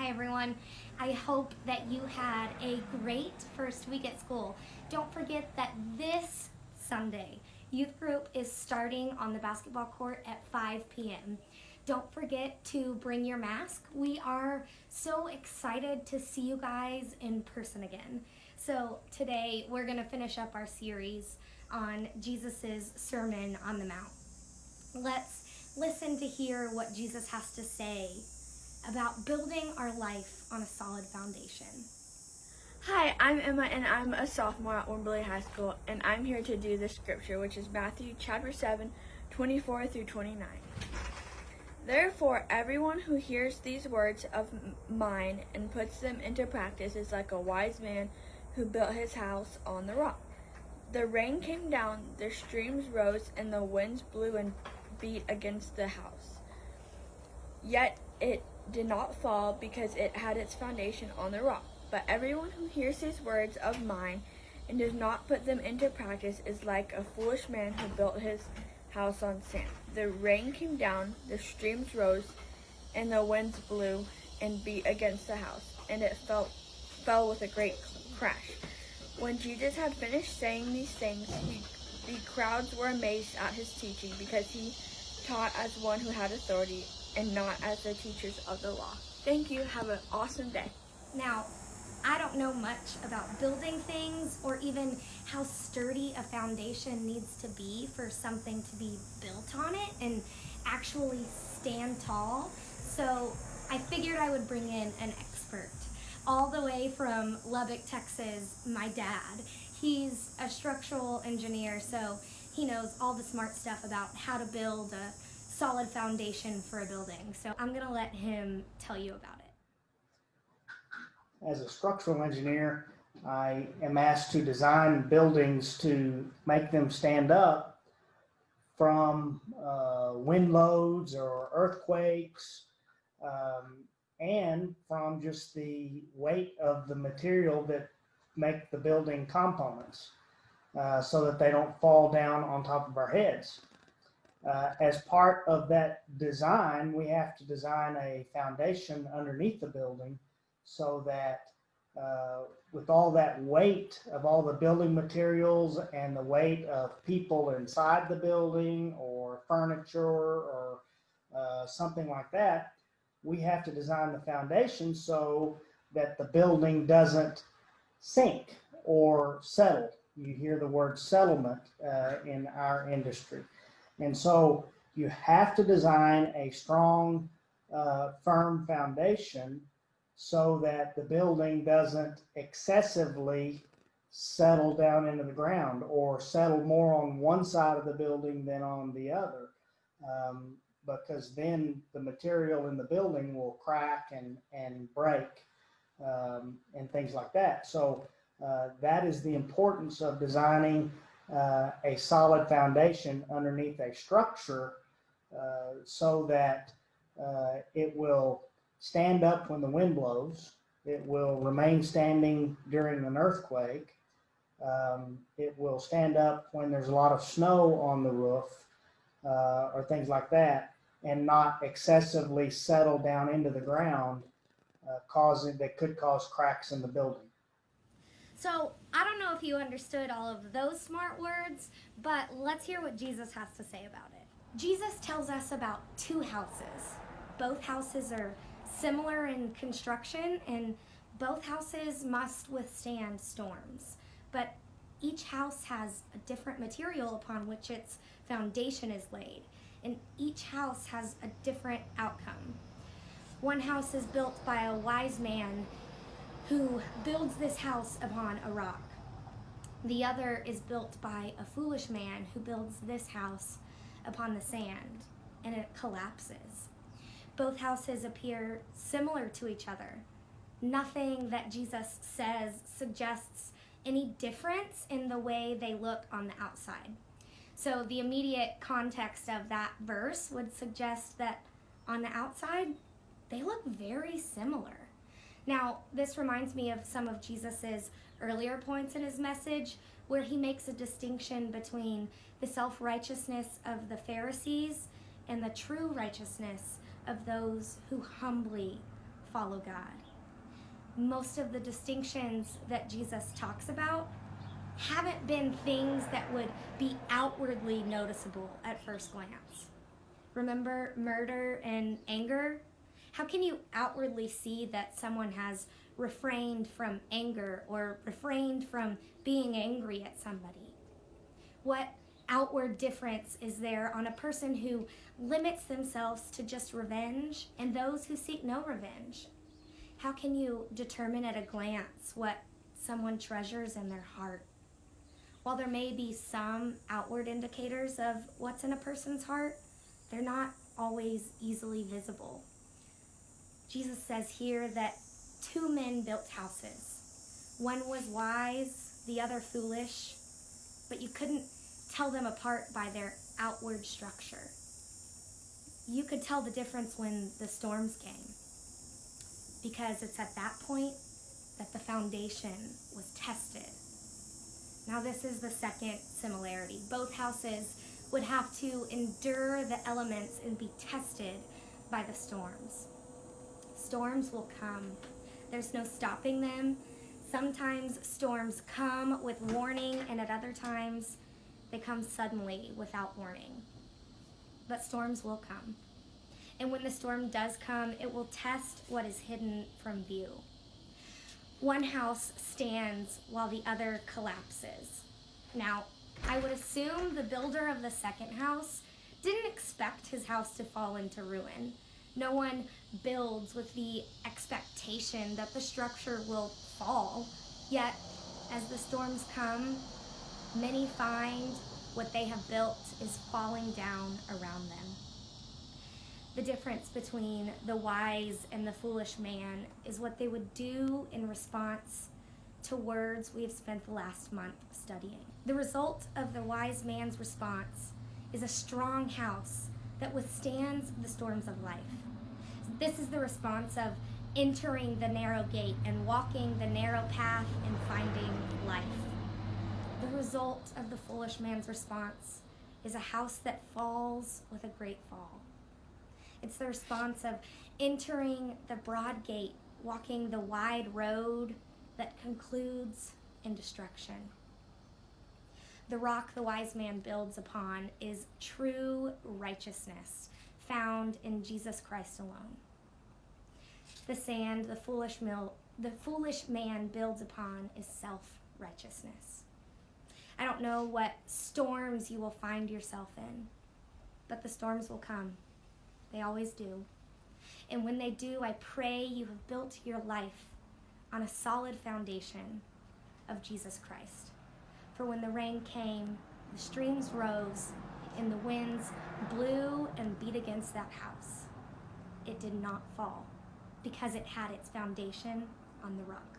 Hi everyone. I hope that you had a great first week at school. Don't forget that this Sunday, youth group is starting on the basketball court at 5 p.m. Don't forget to bring your mask. We are so excited to see you guys in person again. So today we're going to finish up our series on Jesus' Sermon on the Mount. Let's listen to hear what Jesus has to say about building our life on a solid foundation. Hi, I'm Emma and I'm a sophomore at Wimberley High School, and I'm here to do the scripture, which is Matthew chapter 7, 24 through 29. Therefore, everyone who hears these words of mine and puts them into practice is like a wise man who built his house on the rock. The rain came down, the streams rose, and the winds blew and beat against the house. Yet it did not fall because it had its foundation on the rock. But everyone who hears these words of mine and does not put them into practice is like a foolish man who built his house on sand. The rain came down, the streams rose, and the winds blew and beat against the house, and it fell with a great crash. When Jesus had finished saying these things, the crowds were amazed at his teaching, because he taught as one who had authority and not as the teachers of the law. Thank you. Have an awesome day. Now, I don't know much about building things or even how sturdy a foundation needs to be for something to be built on it and actually stand tall. So I figured I would bring in an expert. All the way from Lubbock, Texas, my dad. He's a structural engineer, so he knows all the smart stuff about how to build a solid foundation for a building. So I'm going to let him tell you about it. As a structural engineer, I am asked to design buildings to make them stand up from wind loads or earthquakes, and from just the weight of the material that make the building components, so that they don't fall down on top of our heads. As part of that design, we have to design a foundation underneath the building so that with all that weight of all the building materials and the weight of people inside the building or furniture or something like that, we have to design the foundation so that the building doesn't sink or settle. You hear the word settlement in our industry. And so you have to design a strong, firm foundation so that the building doesn't excessively settle down into the ground or settle more on one side of the building than on the other, because then the material in the building will crack and break, and things like that. So that is the importance of designing a solid foundation underneath a structure, so that it will stand up when the wind blows. It will remain standing during an earthquake. It will stand up when there's a lot of snow on the roof, or things like that, and not excessively settle down into the ground, that could cause cracks in the building. So I don't know if you understood all of those smart words, but let's hear what Jesus has to say about it. Jesus tells us about two houses. Both houses are similar in construction, and both houses must withstand storms. But each house has a different material upon which its foundation is laid, and each house has a different outcome. One house is built by a wise man who builds this house upon a rock. The other is built by a foolish man who builds this house upon the sand, and it collapses. Both houses appear similar to each other. Nothing that Jesus says suggests any difference in the way they look on the outside. So the immediate context of that verse would suggest that on the outside, they look very similar. Now, this reminds me of some of Jesus's earlier points in his message, where he makes a distinction between the self-righteousness of the Pharisees and the true righteousness of those who humbly follow God. Most of the distinctions that Jesus talks about haven't been things that would be outwardly noticeable at first glance. Remember murder and anger? How can you outwardly see that someone has refrained from anger or refrained from being angry at somebody? What outward difference is there on a person who limits themselves to just revenge and those who seek no revenge? How can you determine at a glance what someone treasures in their heart? While there may be some outward indicators of what's in a person's heart, they're not always easily visible. Jesus says here that 2 men built houses. One was wise, the other foolish, but you couldn't tell them apart by their outward structure. You could tell the difference when the storms came, because it's at that point that the foundation was tested. Now this is the second similarity. Both houses would have to endure the elements and be tested by the storms. Storms will come. There's no stopping them. Sometimes storms come with warning, and at other times they come suddenly without warning. But storms will come. And when the storm does come, it will test what is hidden from view. One house stands while the other collapses. Now, I would assume the builder of the second house didn't expect his house to fall into ruin. No one builds with the expectation that the structure will fall. Yet, as the storms come, many find what they have built is falling down around them. The difference between the wise and the foolish man is what they would do in response to words we have spent the last month studying. The result of the wise man's response is a strong house that withstands the storms of life. This is the response of entering the narrow gate and walking the narrow path and finding life. The result of the foolish man's response is a house that falls with a great fall. It's the response of entering the broad gate, walking the wide road that concludes in destruction. The rock the wise man builds upon is true righteousness, found in Jesus Christ alone. The sand the foolish man builds upon is self-righteousness. I don't know what storms you will find yourself in, but the storms will come. They always do. And when they do, I pray you have built your life on a solid foundation of Jesus Christ. For when the rain came, the streams rose, and the winds blew and beat against that house, it did not fall, because it had its foundation on the rock.